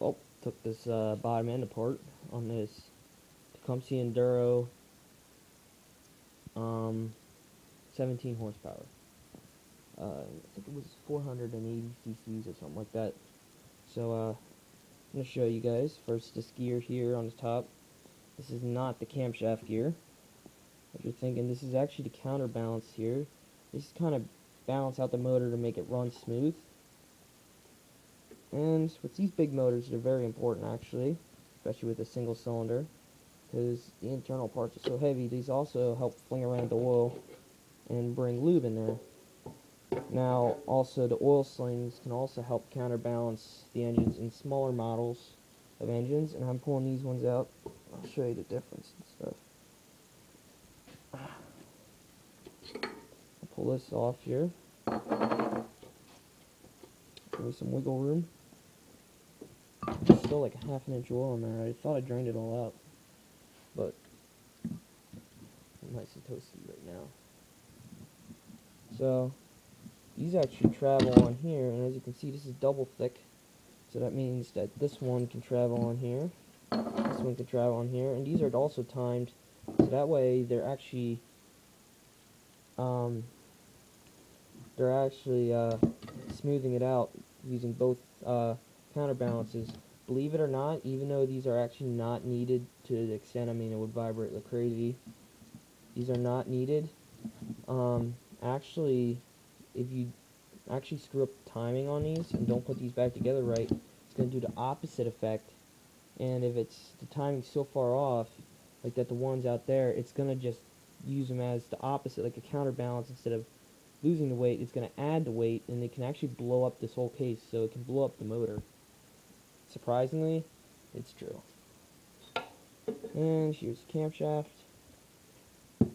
Oh, took this bottom end apart on this Tecumseh Enduro 17 horsepower. I think it was 480 cc's or something like that. So I'm going to show you guys first this gear here on the top. This is not the camshaft gear. If you're thinking, this is actually the counterbalance here. This is kind of balance out the motor to make it run smooth. And with these big motors, they're very important actually, especially with a single cylinder, because the internal parts are so heavy. These also help fling around the oil and bring lube in there. Now, also the oil slings can also help counterbalance the engines in smaller models of engines, and I'm pulling these ones out. I'll show you the difference and stuff. I'll pull this off here. Give me some wiggle room. There's still like a half an inch oil in there. I thought I drained it all out, but I'm nice and toasty right now. So these actually travel on here, and as you can see, this is double thick. So that means that this one can travel on here, this one can travel on here, and these are also timed, so that way they're actually smoothing it out using both counterbalances. Believe it or not, even though these are actually not needed to the extent, I mean, it would vibrate like crazy. These are not needed. Actually, if you actually screw up the timing on these and don't put these back together right, it's going to do the opposite effect. And if it's the timing's so far off, like that the ones out there, it's going to just use them as the opposite, like a counterbalance. Instead of losing the weight, it's going to add the weight, and it can actually blow up this whole case, so it can blow up the motor. Surprisingly, it's true. And here's the camshaft. And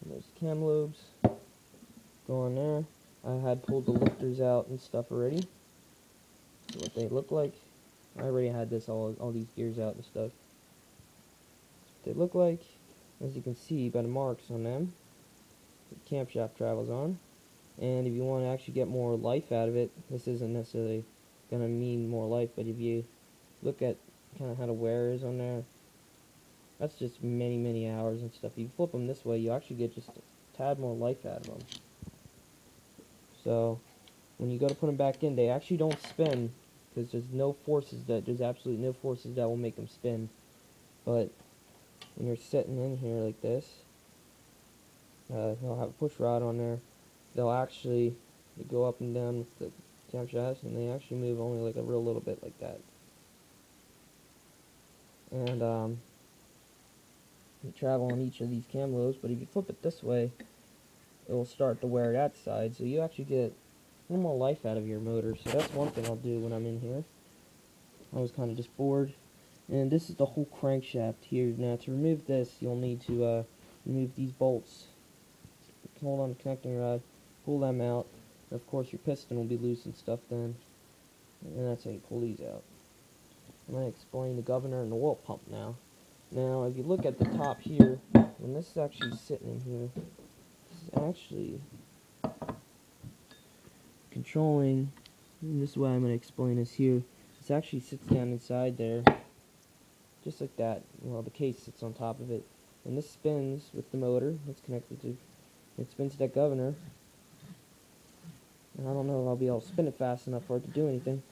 there's the cam lobes. Go on there. I had pulled the lifters out and stuff already. See what they look like. I already had this all these gears out and stuff. That's what they look like. As you can see by the marks on them, the camshaft travels on. And if you want to actually get more life out of it, this isn't necessarily going to mean more life, but if you look at kind of how the wear is on there, that's just many hours and stuff. If you flip them this way, you actually get just a tad more life out of them. So when you go to put them back in, they actually don't spin, because there's absolutely no forces that will make them spin. But when you're sitting in here like this, they'll have a push rod on there. They go up and down with the camshafts, and they actually move only like a real little bit like that. And you travel on each of these cam lobes, but if you flip it this way, it will start to wear that side, so you actually get a little more life out of your motor. So that's one thing I'll do when I'm in here. I was kind of just bored. And this is the whole crankshaft here. Now to remove this, you'll need to remove these bolts. Hold on the connecting rod, pull them out. And of course your piston will be loose and stuff then. And that's how you pull these out. I'm going to explain the governor and the oil pump now. Now if you look at the top here, when this is actually sitting in here, this is actually controlling, and this is why I'm going to explain this here. This actually sits down inside there, just like that. Well, the case sits on top of it, and this spins with the motor it's connected to. It spins that governor, and I don't know if I'll be able to spin it fast enough for it to do anything.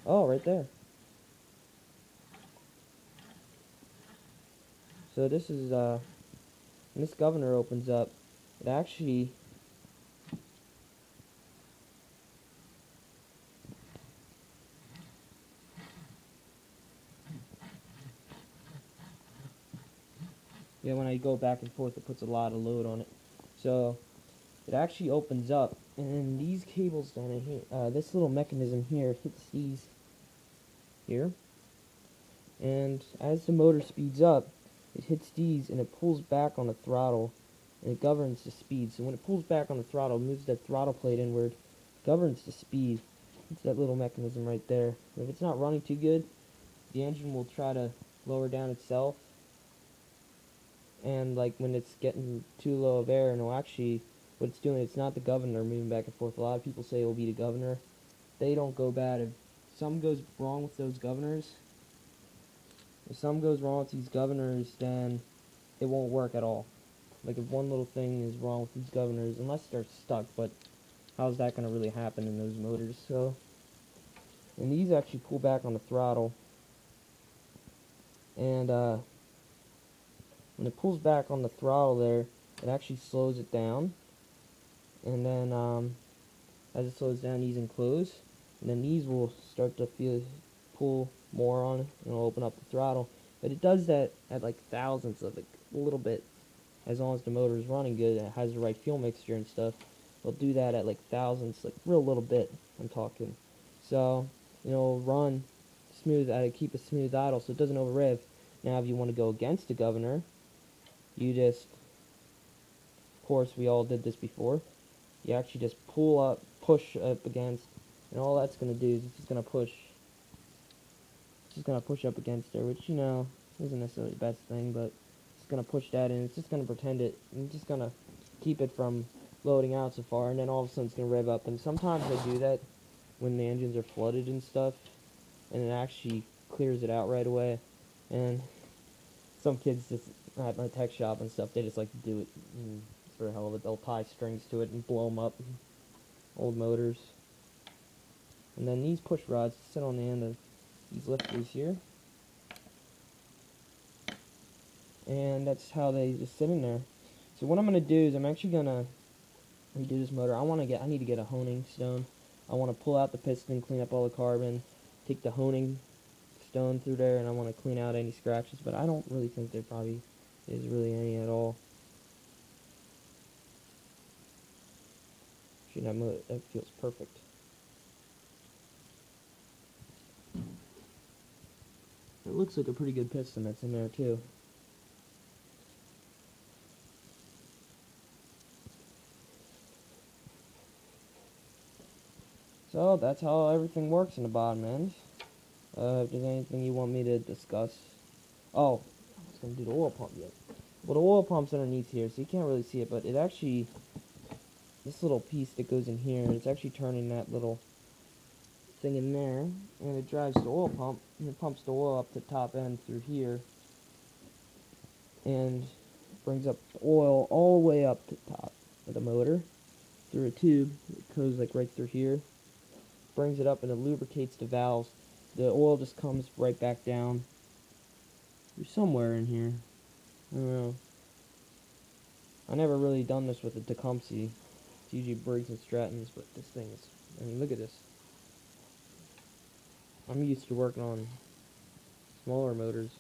Oh, right there. So this is when this governor opens up, it actually when I go back and forth, it puts a lot of load on it. So it actually opens up, and these cables down in here, this little mechanism here hits these here, and as the motor speeds up, it hits these and it pulls back on the throttle, and it governs the speed. So when it pulls back on the throttle, it moves that throttle plate inward, governs the speed. It's that little mechanism right there. If it's not running too good, the engine will try to lower down itself, and like when it's getting too low of air, and it'll actually, what it's doing, it's not the governor moving back and forth. A lot of people say it will be the governor. They don't go bad if something goes wrong with those governors, if something goes wrong with these governors, then it won't work at all. Like if one little thing is wrong with these governors, unless they're stuck, but how's that going to really happen in those motors? So, and these actually pull back on the throttle, and when it pulls back on the throttle there, it actually slows it down, and then as it slows down, these enclose, and then these will start to pull more on, and it'll open up the throttle. But it does that at like thousandths of a little bit. As long as the motor is running good, it has the right fuel mixture and stuff, it'll do that at like thousandths, like real little bit, I'm talking. So, it'll run smooth, keep a smooth idle so it doesn't over rev. Now if you want to go against the governor, you just, of course we all did this before, you actually just push up against, and all that's going to do is it's just going to push up against there, which, you know, isn't necessarily the best thing, but it's going to push that in. It's just going to pretend it, and it's just going to keep it from loading out so far, and then all of a sudden it's going to rev up. And sometimes I do that when the engines are flooded and stuff, and it actually clears it out right away. And some kids just at my tech shop and stuff, they just like to do it for the hell of it. They'll tie strings to it and blow them up. Old motors. And then these push rods sit on the end of these lifters here. And that's how they just sit in there. So what I'm going to do is I'm actually going to redo this motor. I need to get a honing stone. I want to pull out the piston, clean up all the carbon, take the honing stone through there, and I want to clean out any scratches, but I don't really think there probably is really any at all. That feels perfect. It looks like a pretty good piston that's in there too. So that's how everything works in the bottom end. If there's anything you want me to discuss. Oh, I was going to do the oil pump yet. Well, the oil pump's underneath here, so you can't really see it, but it actually, this little piece that goes in here, it's actually turning that little thing in there, and it drives the oil pump, and it pumps the oil up the top end through here, and brings up the oil all the way up to the top of the motor through a tube. It goes like right through here, brings it up, and it lubricates the valves. The oil just comes right back down through somewhere in here. I don't know. I never really done this with the Tecumseh. It's usually Briggs and Strattons, but this thing is, I mean, look at this. I'm used to working on smaller motors.